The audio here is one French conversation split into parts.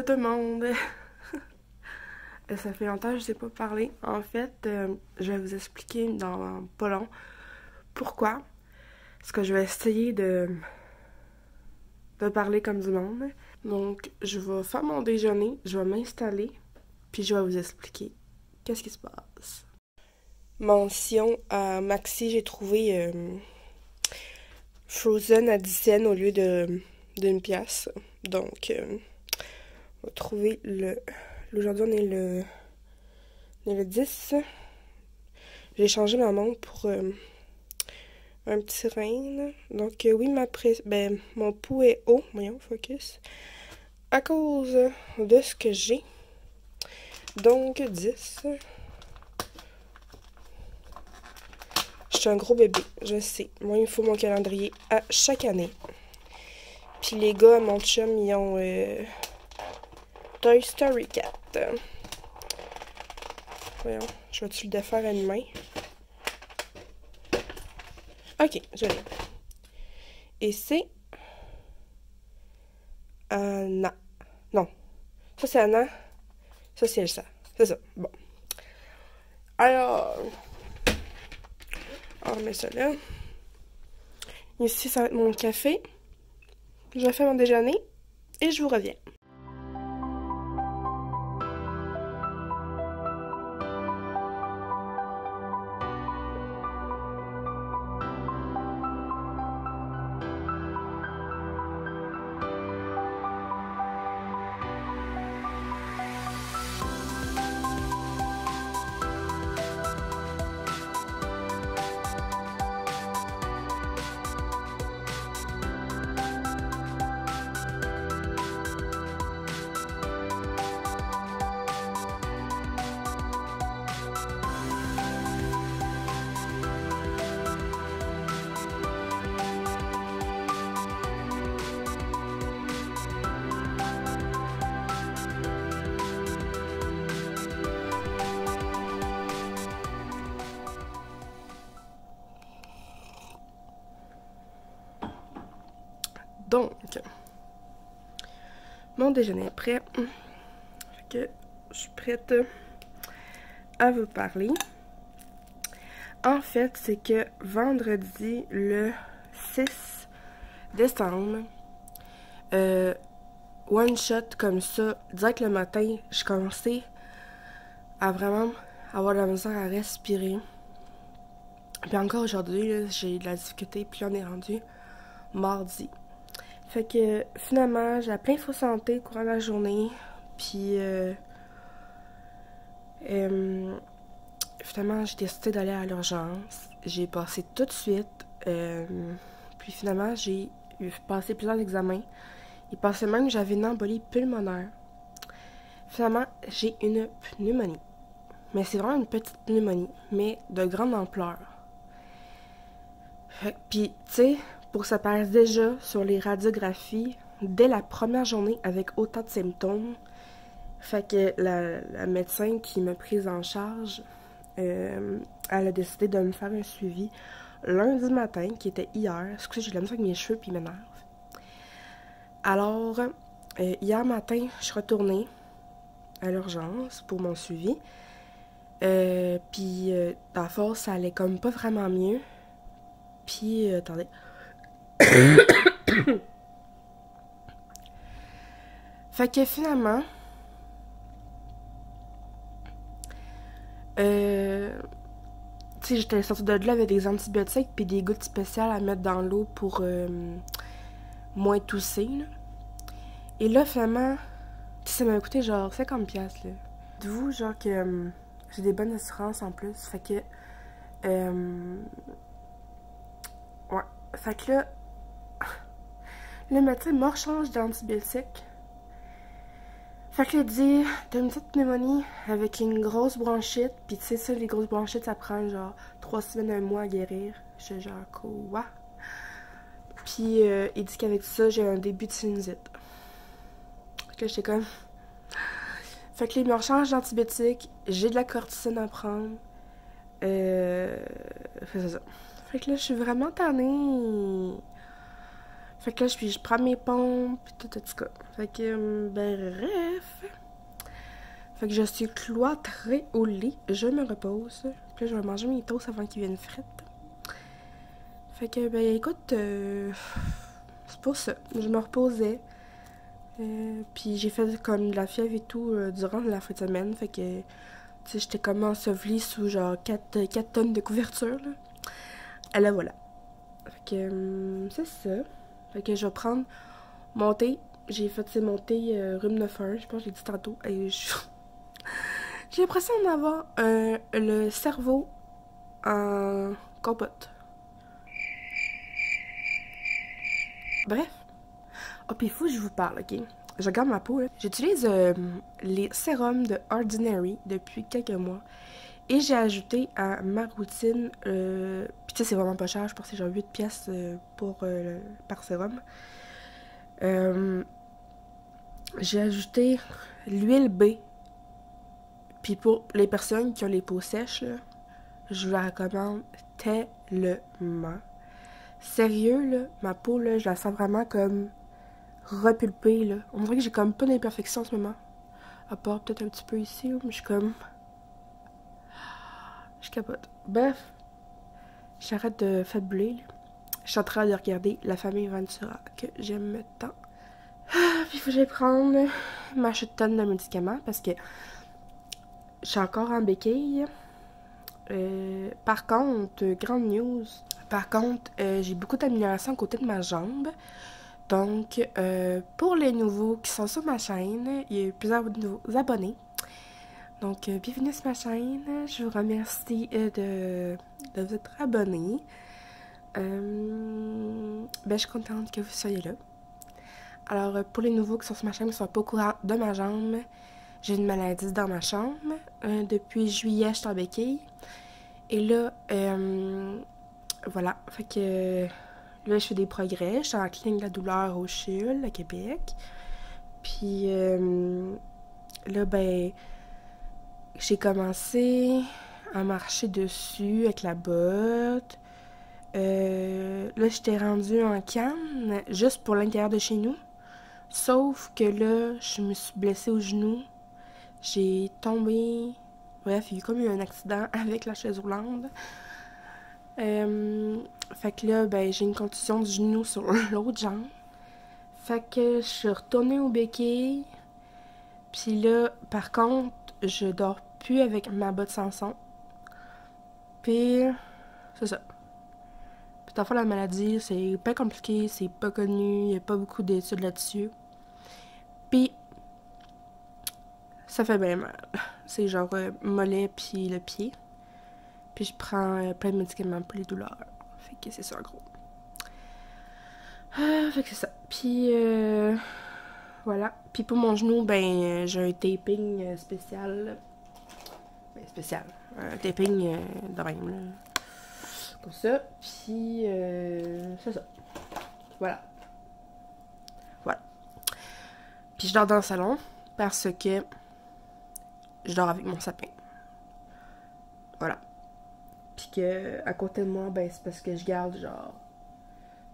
Salut tout le monde! Ça fait longtemps que je ne sais pas parler. En fait, je vais vous expliquer dans pas long pourquoi. Parce que je vais essayer de parler comme du monde. Donc, je vais faire mon déjeuner, je vais m'installer, puis je vais vous expliquer qu'est-ce qui se passe. Mention à Maxi, j'ai trouvé Frozen à 10 cents au lieu d'une pièce. Donc, on va trouver le... Aujourd'hui, on est le 10. J'ai changé ma montre pour un petit rein. Donc, oui, mon pouls est haut. Voyons, focus. À cause de ce que j'ai. Donc, 10. Je suis un gros bébé, je sais. Moi, il me faut mon calendrier à chaque année. Puis les gars, mon chum, ils ont Toy Story 4. Voyons, je vais-tu le défaire à une main? Ok, je l'ai. Et c'est Anna. Non. Ça, c'est Anna. Ça, c'est Elsa. C'est ça. Bon. Alors, on remet ça là. Ici, ça va être mon café. Je vais faire mon déjeuner et je vous reviens. Donc, mon déjeuner est prêt. Fait que je suis prête à vous parler. En fait, c'est que vendredi, le 6 décembre, one shot comme ça, direct le matin, je commençais à vraiment avoir de la misère à respirer. Puis encore aujourd'hui, j'ai de la difficulté, puis on est rendu mardi. Fait que finalement, j'ai plein de faux santé au courant de la journée. Puis finalement, j'ai décidé d'aller à l'urgence. J'ai passé tout de suite. Puis finalement, j'ai passé plusieurs examens. Il pensait même que j'avais une embolie pulmonaire. Finalement, j'ai une pneumonie. Mais c'est vraiment une petite pneumonie, mais de grande ampleur. Puis, tu sais, pour que ça paraisse déjà sur les radiographies, dès la première journée avec autant de symptômes, fait que la médecin qui m'a prise en charge, elle a décidé de me faire un suivi lundi matin, qui était hier. Excusez, j'ai de la misère avec mes cheveux, puis ils m'énervent. Alors, hier matin, je suis retournée à l'urgence pour mon suivi. Puis, à force, ça allait comme pas vraiment mieux. Puis, attendez. Fait que finalement, tu sais, j'étais sortie de là avec des antibiotiques puis des gouttes spéciales à mettre dans l'eau pour moins tousser, là. Et là, finalement, ça m'a coûté genre 50$, là. Dites-vous, genre que j'ai des bonnes assurances en plus. Fait que, ouais. Fait que là, le médecin me rechange d'antibiotiques. Fait que là, il dit, t'as une petite pneumonie avec une grosse bronchite. Puis tu sais ça, les grosses bronchites, ça prend genre 3 semaines, 1 mois à guérir. Je suis genre, quoi? Puis il dit qu'avec ça, j'ai un début de sinusite. Fait que là, j'étais comme... Fait que là, il me rechange d'antibiotiques. J'ai de la cortisone à prendre. C'est ça. Fait que là, je suis vraiment tannée. Fait que là, je prends mes pompes, pis tout, en tout cas. Fait que, bref. Fait que je suis cloîtrée au lit, je me repose. Puis là, je vais manger mes toasts avant qu'ils viennent frites. Fait que, écoute, c'est pour ça. Je me reposais. Puis j'ai fait comme de la fièvre et tout durant la fin de semaine. Fait que, tu sais, j'étais comme ensevelie sous genre 4 tonnes de couverture, là. Et là, voilà. Fait que, c'est ça. Fait que je vais prendre mon thé. J'ai fait mon thé rhume 9-1, je pense que j'ai dit tantôt. Et j'ai l'impression d'avoir le cerveau en compote. Bref. Oh, puis il faut que je vous parle, ok? Je regarde ma peau, là. J'utilise les sérums de Ordinary depuis quelques mois. Et j'ai ajouté à ma routine, puis tu sais, c'est vraiment pas cher, je pense que c'est genre 8 pièces par sérum. J'ai ajouté l'huile B. Puis pour les personnes qui ont les peaux sèches, là, je vous la recommande tellement. Sérieux, là, ma peau, là, je la sens vraiment comme repulpée, là. On dirait que j'ai comme pas d'imperfection en ce moment. À part peut-être un petit peu ici, là, mais je suis comme... Je capote. Bref, j'arrête de fabuler, là. Je suis en train de regarder La Famille Ventura, que j'aime tant. Puis il faut que j'aille prendre ma tonne de médicaments, parce que je suis encore en béquille. Par contre, grande news. Par contre, j'ai beaucoup d'améliorations à côté de ma jambe. Donc, pour les nouveaux qui sont sur ma chaîne, il y a eu plusieurs nouveaux abonnés. Donc, bienvenue sur ma chaîne. Je vous remercie de vous être abonnés. Je suis contente que vous soyez là. Alors, pour les nouveaux qui sont sur ma chaîne, qui ne sont pas au courant de ma jambe, j'ai une maladie dans ma chambre. Depuis juillet, je suis en béquille. Et là, voilà. Fait que là, je fais des progrès. Je suis en clinique de la douleur au CHUL, à Québec. Puis là, j'ai commencé à marcher dessus avec la botte. Là, j'étais rendue en canne, juste pour l'intérieur de chez nous. Sauf que là, je me suis blessée au genou. J'ai tombé. Bref, il y a comme eu un accident avec la chaise roulante. Fait que là, j'ai une contusion du genou sur l'autre jambe. Fait que je suis retournée au béquille. Puis là, par contre, je dors plus avec ma botte Samson. Puis, c'est ça. Puis, parfois, la maladie, c'est pas compliqué, c'est pas connu, il n'y a pas beaucoup d'études là-dessus. Puis, ça fait bien mal. C'est genre mollet puis le pied. Puis, je prends plein de médicaments pour les douleurs. Fait que c'est ça, en gros. Fait que c'est ça. Puis, voilà. Puis, pour mon genou, j'ai un taping spécial. Spécial. Un taping de même, là. Comme ça. Puis, c'est ça. Voilà. Voilà. Puis, je dors dans le salon parce que je dors avec mon sapin. Voilà. Puis que, à côté de moi, c'est parce que je garde, genre,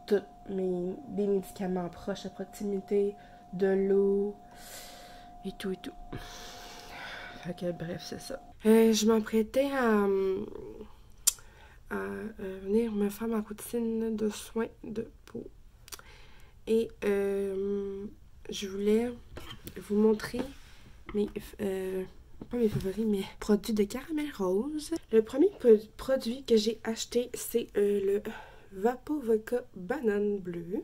tous des médicaments proches à proximité, de l'eau, et tout, et tout. Fait que, bref, c'est ça. Je m'apprêtais à venir me faire ma routine de soins de peau. Et je voulais vous montrer pas mes favoris, mais produits de caramel rose. Le premier produit que j'ai acheté, c'est le Vapo Vodka Banane Bleue.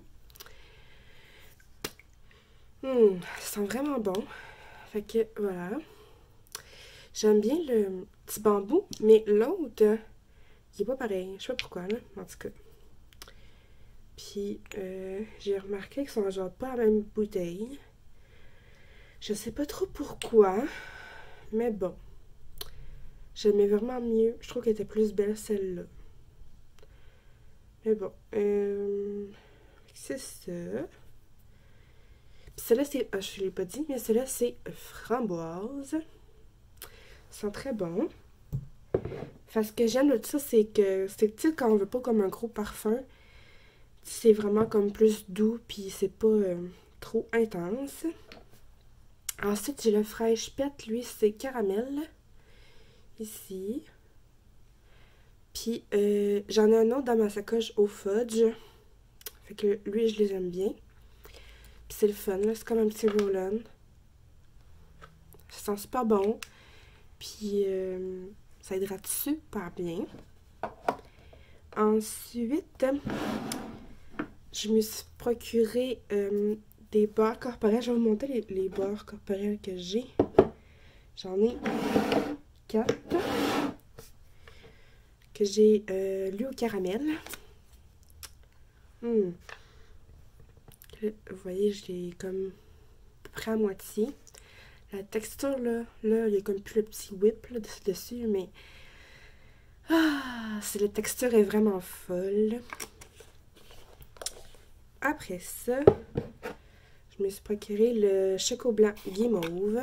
Ça sent vraiment bon. Fait que, voilà. J'aime bien le petit bambou, mais l'autre, il est pas pareil. Je sais pas pourquoi, là, en tout cas. Puis, j'ai remarqué qu'ils sont genre pas à la même bouteille. Je sais pas trop pourquoi, mais bon. J'aimais vraiment mieux. Je trouve qu'elle était plus belle, celle-là. Mais bon, c'est ça. Puis celle-là, c'est... je l'ai pas dit, mais celle-là, c'est framboise. Ils sont très bons. Enfin, ce que j'aime de ça, c'est que c'est, tu sais, quand on veut pas comme un gros parfum, c'est vraiment comme plus doux, puis c'est pas trop intense. Ensuite, j'ai le Fresh Pet, lui, c'est caramel. Ici. Puis, j'en ai un autre dans ma sacoche au fudge. Fait que lui, je les aime bien. Puis c'est le fun, là. C'est comme un petit roll-on. Ça sent super bon. Puis, ça hydrate super bien. Ensuite, je me suis procuré des beurres corporels. Je vais vous montrer les beurres corporels que j'ai. J'en ai 4. Que j'ai lu au caramel. Vous voyez, je l'ai comme à peu près à moitié. La texture, là, il y a comme plus le petit whip là, dessus, mais la texture est vraiment folle. Après ça, je me suis procuré le Choco Blanc Guimauve.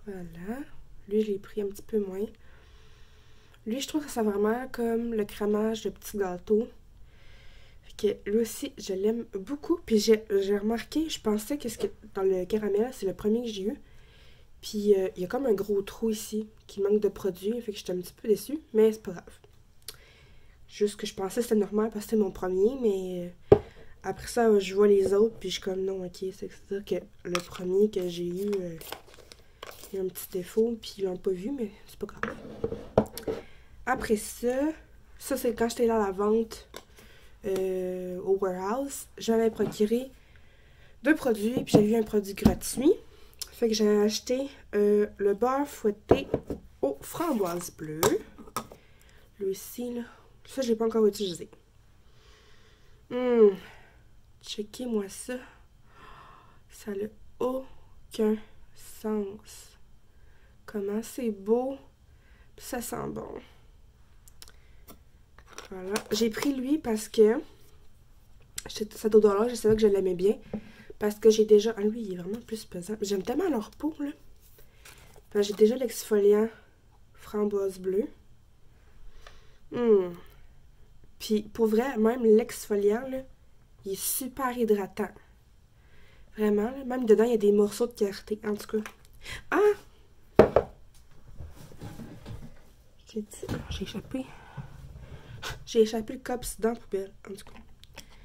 Voilà. Lui, je l'ai pris un petit peu moins. Lui, je trouve que ça sent vraiment comme le crémage de petits gâteaux. Fait que lui aussi, je l'aime beaucoup. Puis j'ai remarqué, je pensais que dans le caramel, c'est le premier que j'ai eu. Puis il y a comme un gros trou ici qui manque de produit. Fait que j'étais un petit peu déçue, mais c'est pas grave. Juste que je pensais que c'était normal parce que c'était mon premier, mais après ça, je vois les autres, puis je suis comme non, ok, c'est-à-dire que le premier que j'ai eu, il y a un petit défaut, puis ils l'ont pas vu, mais c'est pas grave. Après ça c'est quand j'étais là à la vente au warehouse, j'avais procuré 2 produits, puis j'ai eu un produit gratuit. Fait que j'ai acheté le beurre fouetté aux framboises bleues. Lui aussi, là. Ça, je l'ai pas encore utilisé. Checkez-moi ça. Ça n'a aucun sens. Comment c'est beau. Puis ça sent bon. Voilà. J'ai pris lui parce que cet odeur-là, je savais que je l'aimais bien. Parce que j'ai déjà... Ah, lui, il est vraiment plus pesant. J'aime tellement leur peau, là. Enfin, j'ai déjà l'exfoliant framboise bleue. Puis, pour vrai, même l'exfoliant, là, il est super hydratant. Vraiment, là. Même dedans, il y a des morceaux de clarté, en tout cas. Ah! J'ai échappé. J'ai échappé le cops dans la poubelle, en tout cas.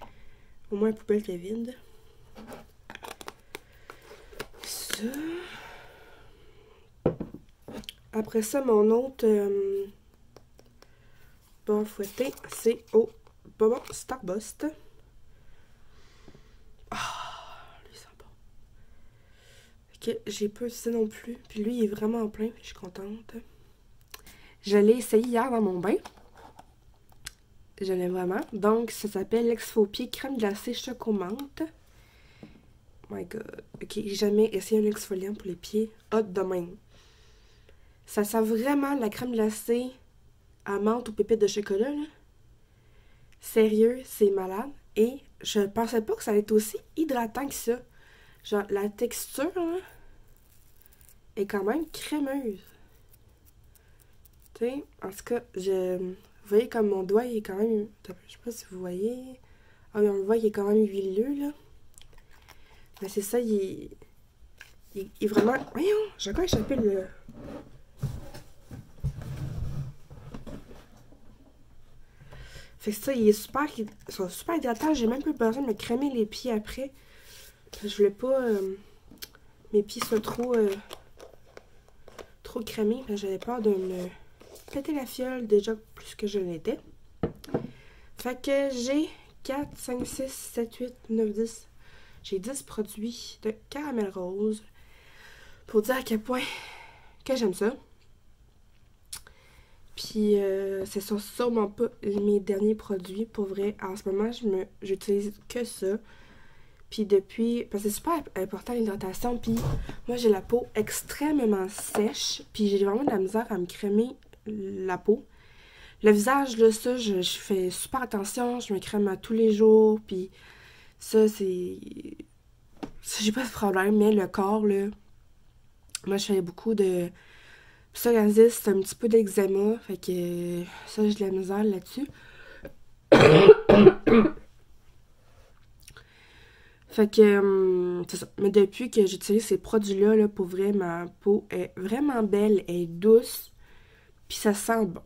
Au moins, la poubelle qui est vide. Ça. Après ça, mon autre beurre fouetté, c'est au bonbon Starburst. Lui, sent bon. Fait que j'ai pas utilisé non plus. Puis lui, il est vraiment plein. Je suis contente. Je l'ai essayé hier dans mon bain. Je l'aime vraiment. Donc, ça s'appelle l'exfoliant crème glacée choco-menthe. Oh my god. Ok, j'ai jamais essayé un exfoliant pour les pieds hot de même. Ça sent vraiment la crème glacée à menthe ou pépites de chocolat, là. Sérieux, c'est malade. Et je pensais pas que ça allait être aussi hydratant que ça. Genre, la texture, là, est quand même crémeuse. Tu sais, en tout cas, vous voyez comme mon doigt, il est quand même... Je sais pas si vous voyez. Ah oui, on le voit, il est quand même huileux, là. Mais c'est ça, il est vraiment... Voyons, j'ai encore échappé le... Fait que ça, il est super hydratant. J'ai même pas besoin de me crémer les pieds après. Je voulais pas mes pieds soient trop crémés. J'avais peur de me péter la fiole déjà plus que je l'étais. Fait que j'ai 4, 5, 6, 7, 8, 9, 10. J'ai 10 produits de caramel rose. Pour dire à quel point que j'aime ça. Puis, ce sont sûrement pas mes derniers produits. Pour vrai, en ce moment, j'utilise que ça. Puis depuis... Parce que c'est super important l'hydratation. Puis moi, j'ai la peau extrêmement sèche. Puis j'ai vraiment de la misère à me crémer la peau. Le visage, là, ça, je fais super attention. Je me crème à tous les jours. Puis ça, c'est... J'ai pas de problème. Mais le corps, là... Moi, je fais beaucoup de... psoriasis, c'est un petit peu d'eczéma, fait que ça, j'ai de la misère là-dessus. Fait que, c'est ça. Mais depuis que j'utilise ces produits-là, là, pour vrai, ma peau est vraiment belle, elle est douce, puis ça sent bon.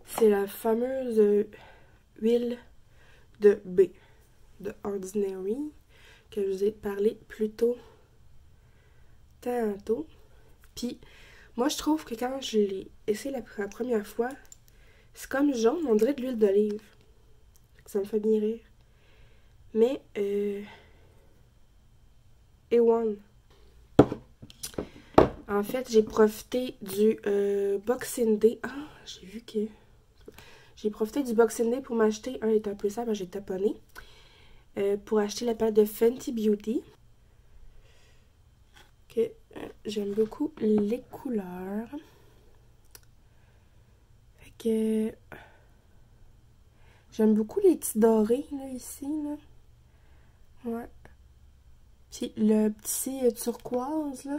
C'est la fameuse huile de B, de Ordinary, que je vous ai parlé plus tôt, tantôt. Puis, moi, je trouve que quand je l'ai essayé la première fois, c'est comme jaune, on dirait de l'huile d'olive. Ça me fait bien rire. Mais, A1. En fait, j'ai profité du Boxing Day. Ah, j'ai vu que... J'ai profité du Boxing Day pour m'acheter un état plus simple, j'ai taponné. Pour acheter la palette de Fenty Beauty. Que j'aime beaucoup les couleurs. Fait que... J'aime beaucoup les petits dorés, là, ici, là. Ouais. Puis le petit turquoise, là.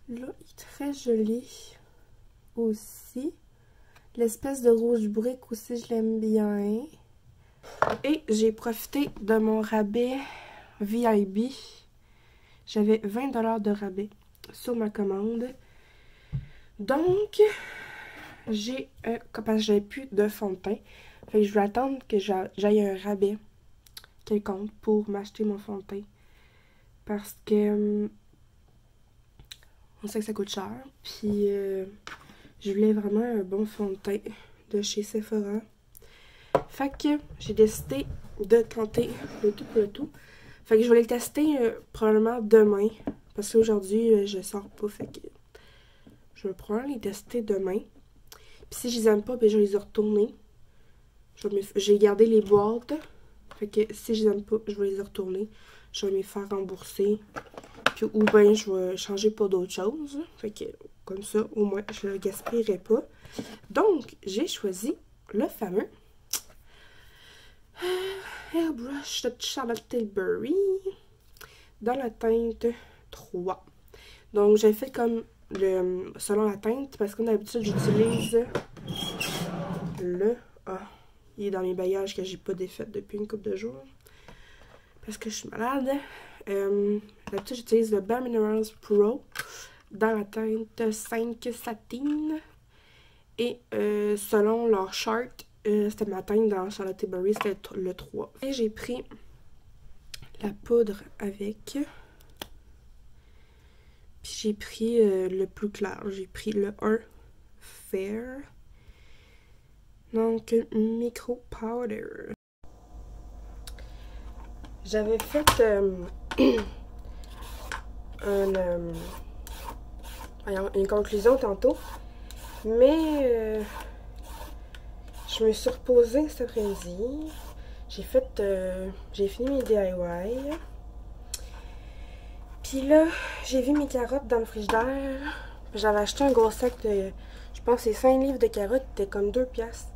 Là, il est très joli. Aussi. L'espèce de rouge brique aussi, je l'aime bien. Et j'ai profité de mon rabais VIB. J'avais 20$ de rabais sur ma commande. Donc, j'ai... parce que j'avais plus de fond de teint. Fait que je vais attendre que j'aille un rabais quelconque pour m'acheter mon fond de teint. Parce que... on sait que ça coûte cher. Puis, je voulais vraiment un bon fond de teint de chez Sephora. Fait que j'ai décidé de tenter le tout pour le tout. Fait que je vais le tester probablement demain. Parce qu'aujourd'hui, je sors pas. Fait que je vais probablement les tester demain. Puis si je les aime pas, ben je vais les retourner. J'ai gardé les boîtes. Fait que si je les aime pas, je vais les retourner. Je vais me faire rembourser. Puis, ou bien je vais changer pour d'autres choses. Fait que comme ça, au moins, je le gaspillerai pas. Donc, j'ai choisi le fameux Airbrush de Charlotte Tilbury dans la teinte 3. Donc, j'ai fait comme selon la teinte, parce que d'habitude, j'utilise le... Ah, il est dans mes bagages que j'ai pas défait depuis une couple de jours. Parce que je suis malade. D'habitude, j'utilise le Bare Minerals Pro dans la teinte 5 Satin. Et selon leur chart, c'était ma teinte dans Charlotte Tilbury, c'était le 3. Et j'ai pris la poudre avec. Puis j'ai pris le plus clair. J'ai pris le 1 Fair. Donc, Micro Powder. J'avais fait une conclusion tantôt. Mais je me suis reposée cet après-midi. J'ai fini mes DIY. Puis là, j'ai vu mes carottes dans le frigidaire. J'avais acheté un gros sac de, je pense, c'est 5 livres de carottes. C'était comme 2 piastres.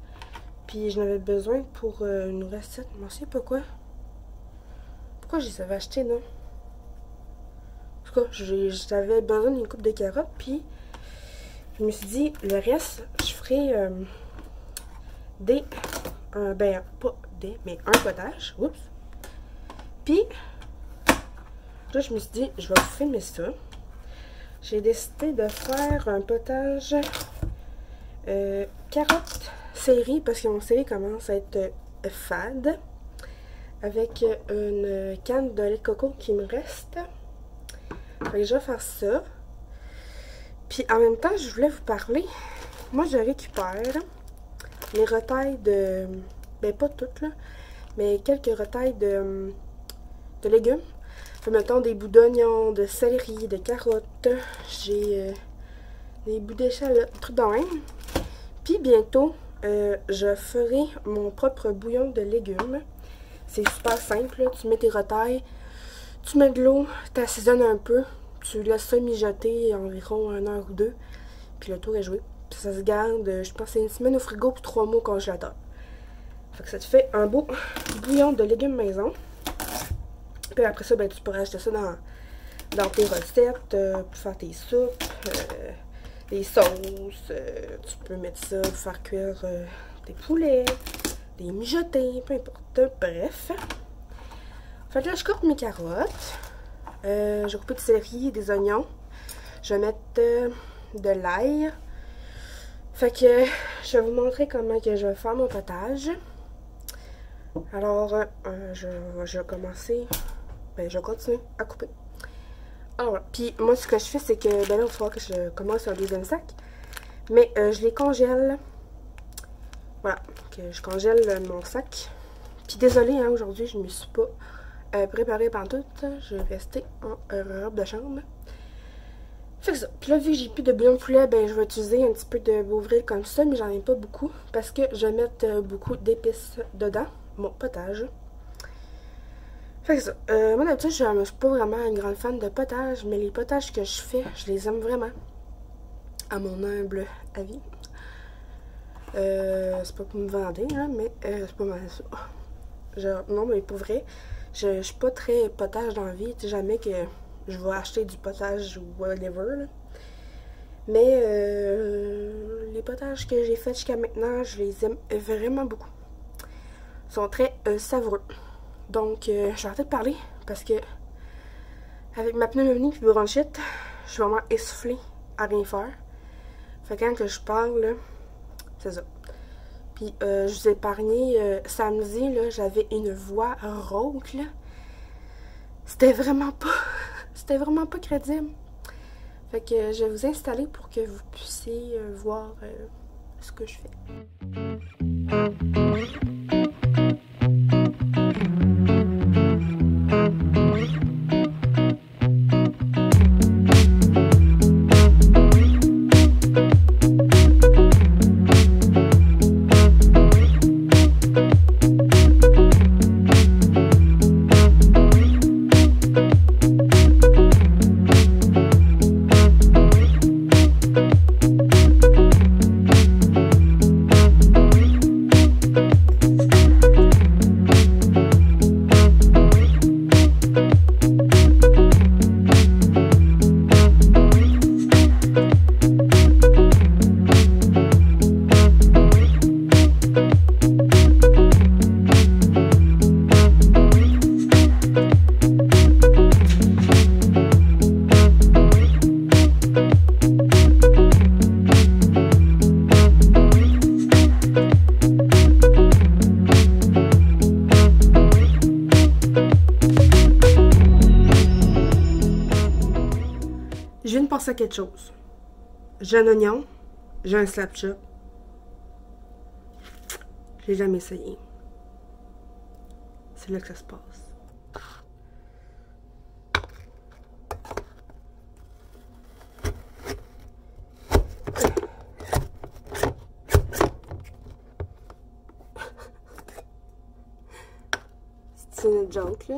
Puis j'en avais besoin pour une recette. Je ne sais pas quoi. Pourquoi je les avais achetés, non? En tout cas, j'avais besoin d'une coupe de carottes. Puis je me suis dit, le reste, je ferai pas des, mais un potage. Oups. Puis, là, je me suis dit, je vais vous filmer ça. J'ai décidé de faire un potage carottes série, parce que mon série commence à être fade. Avec une canne de lait de coco qui me reste. Fait que je vais faire ça. Puis en même temps, je voulais vous parler. Moi, je récupère mes retailles de... Ben, pas toutes, là. Mais quelques retailles de légumes. Fait, mettons, des bouts d'oignons, de céleri, de carottes. J'ai des bouts d'échalotes, des trucs de même. Puis bientôt, je ferai mon propre bouillon de légumes. C'est super simple, là. Tu mets tes retailles, tu mets de l'eau, tu assaisonnes un peu, tu laisses ça mijoter environ 1 heure ou 2, puis le tour est joué. Puis ça se garde, je pense, c'est 1 semaine au frigo puis 3 mois au congélateur. Fait que ça te fait un beau bouillon de légumes maison. Puis après ça, ben, tu peux rajouter ça dans tes recettes, pour faire tes soupes, des sauces. Tu peux mettre ça pour faire cuire des poulets, des mijotés, peu importe. Bref. Fait que là, je coupe mes carottes. J'ai coupé du céleri et des oignons. Je vais mettre de l'ail. Fait que je vais vous montrer comment que je vais faire mon potage. Alors, je vais commencer. Ben, je vais continuer à couper. Alors, puis moi, ce que je fais, c'est que, ben là, il va falloir que je commence un deuxième sac. Mais je les congèle. Voilà, que je congèle mon sac. Puis désolée, hein, aujourd'hui, je ne me suis pas préparée pantoute. Je vais rester en robe de chambre. Fait que ça. Puis là, vu que j'ai plus de bouillon de poulet, ben je vais utiliser un petit peu de Beauvril comme ça, mais j'en ai pas beaucoup. Parce que je vais mettre beaucoup d'épices dedans, mon potage. Fait que ça. Moi, d'habitude, je ne suis pas vraiment une grande fan de potage, mais les potages que je fais, je les aime vraiment. À mon humble avis. C'est pas pour me vendre, là, mais c'est pas mal ça. Non, mais pour vrai, je suis pas très potage dans la vie. Tu sais, jamais que je vais acheter du potage ou whatever. Là. Mais les potages que j'ai faits jusqu'à maintenant, je les aime vraiment beaucoup. Ils sont très savoureux. Donc, je vais arrêter de parler parce que avec ma pneumonie et bronchite, je suis vraiment essoufflée à rien faire. Fait que quand que je parle, c'est ça. Puis, je vous ai épargné, samedi, là, j'avais une voix rauque, là. C'était vraiment pas crédible. Fait que je vais vous installer pour que vous puissiez voir ce que je fais. Je viens de penser à quelque chose. J'ai un oignon, j'ai un slap chop. Je l'ai jamais essayé. C'est là que ça se passe. C'est une joke, là.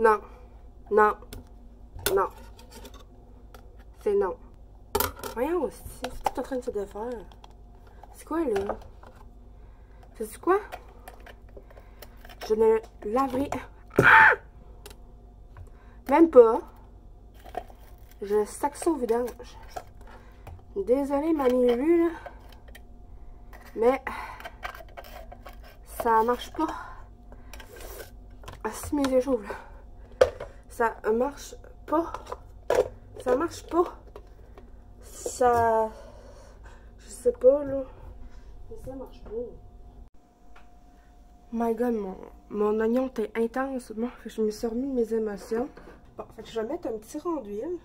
Non, non, non. C'est non. Voyons aussi, c'est tout en train de se défaire. C'est quoi, là? C'est quoi? Je ne laverai... Ah! Même pas. Je sac ça au vidange. Désolée, mamie Lulu, là. Mais... ça marche pas. Ah, si mes yeux chauffent, là. Ça marche pas. Ça marche pas. Ça... Je sais pas, là. Mais ça marche pas. My God, mon oignon était intense. Bon, je me suis remis de mes émotions. Bon, fait que je vais mettre un petit rond d'huile.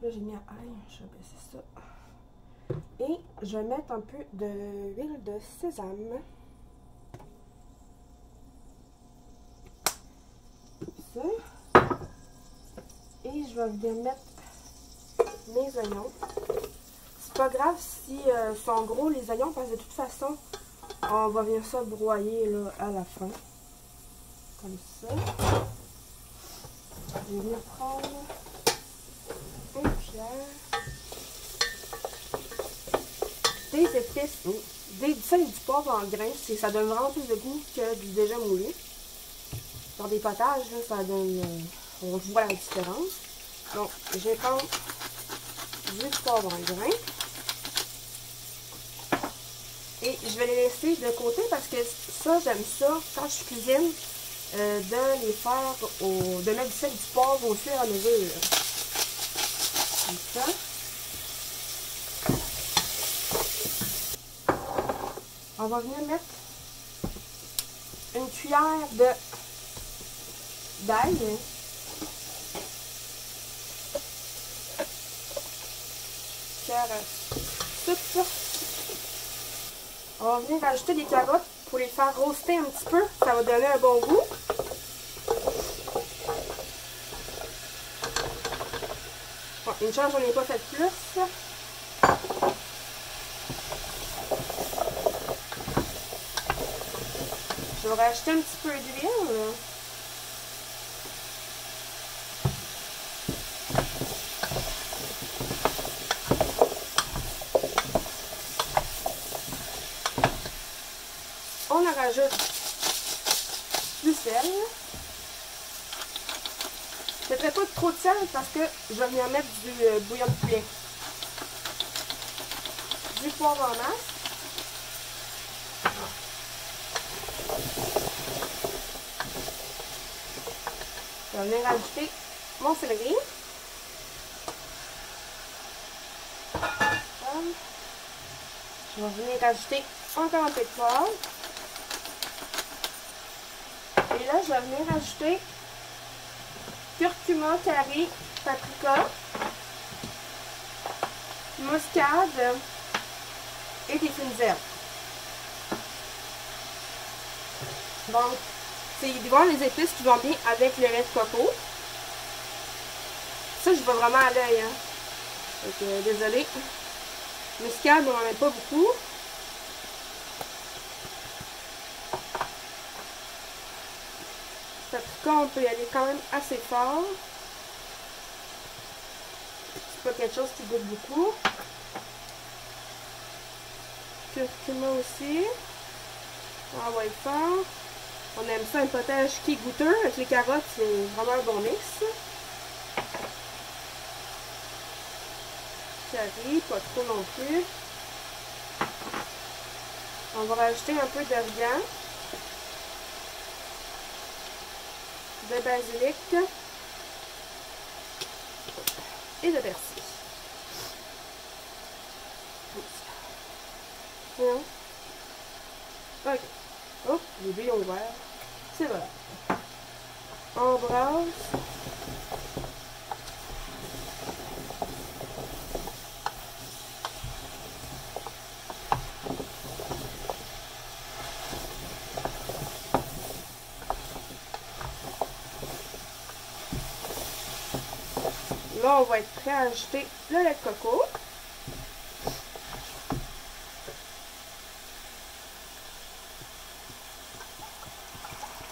Là, j'ai mis à ail. Je vais baisser ça. Et je vais mettre un peu d'huile de sésame. Ça. Et je vais venir mettre mes oignons. C'est pas grave si sont gros les oignons, parce que de toute façon, on va venir ça broyer là, à la fin. Comme ça. Je vais venir prendre une cuillère. Des épices, du sel et du poivre en grains, ça donne vraiment plus de goût que du déjà moulu. Dans des potages, là, ça donne, on voit la différence. Donc, je vais prendre du poivre en grains. Et je vais les laisser de côté parce que ça, j'aime ça, quand je cuisine, de les faire, de mettre du sel et du poivre au fur et à mesure. Comme ça. On va venir mettre une cuillère d'ail. Soupe. On va venir rajouter des carottes pour les faire roaster un petit peu. Ça va donner un bon goût. Bon, une chance, j'en ai pas fait plus. Je vais rajouter un petit peu d'huile. On en rajoute du sel. Je ne mettrai pas trop de sel parce que je vais venir mettre du bouillon de poulet. Du poivre en masse. Je vais venir rajouter mon céleri. Je vais venir rajouter encore un peu de poivre. Et là, je vais venir rajouter curcuma, curry, paprika, muscade et des fines herbes. Donc, c'est voir les épices qui vont bien avec le lait de coco. Ça, je vais vraiment à l'œil. Hein. Donc, désolée. Muscade, on n'en met pas beaucoup. Paprika, on peut y aller quand même assez fort. C'est pas quelque chose qui goûte beaucoup. Curcuma aussi. On va être fort. On aime ça, un potage qui est goûteux. Avec les carottes, c'est vraiment un bon mix. Curry, pas trop non plus. On va rajouter un peu d'origan, de basilic et de persil. Ok. Oh, les billes ont ouvert. C'est vrai. On brasse. Là, on va être prêt à ajouter le lait de coco.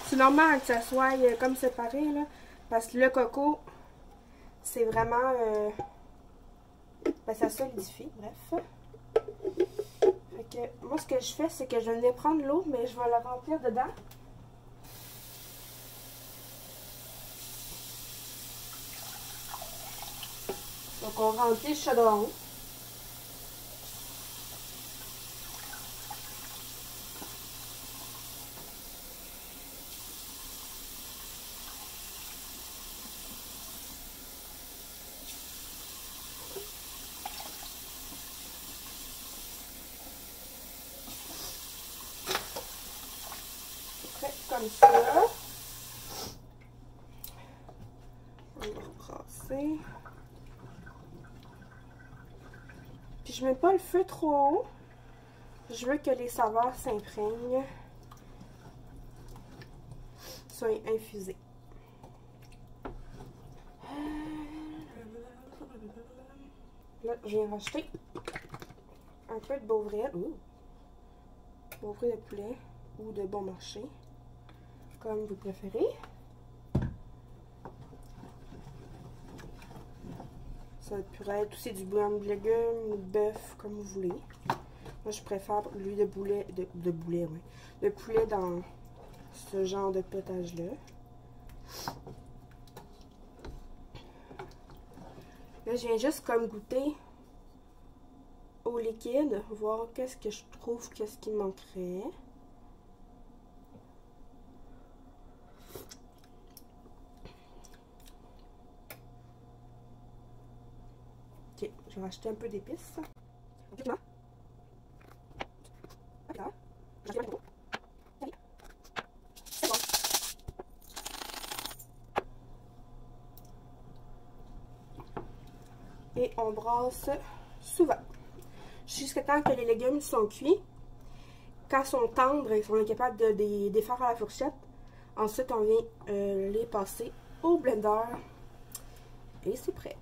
C'est normal que ça soit comme séparé, là, parce que le coco, c'est vraiment... ben, ça solidifie, bref. Fait que, moi, ce que je fais, c'est que je vais prendre l'eau, mais je vais la remplir dedans. Donc, on remplit le chaudron. Comme ça. On va brasser. Puis je mets pas le feu trop haut. Je veux que les saveurs s'imprègnent, soient infusées. Là, je viens racheter un peu de Beauvril. Beauvril de poulet ou de Bon Marché, comme vous préférez. Ça pourrait être aussi du blanc de légumes ou de bœuf, comme vous voulez. Moi, je préfère l'huile de poulet, de poulet dans ce genre de potage-là. Là, je viens juste comme goûter au liquide, voir qu'est-ce que je trouve, qu'est-ce qui manquerait. Ok, je vais racheter un peu d'épices. Et on brasse souvent, jusqu'à temps que les légumes sont cuits. Quand ils sont tendres et qu'on est capable de les défaire à la fourchette, ensuite on vient les passer au blender et c'est prêt.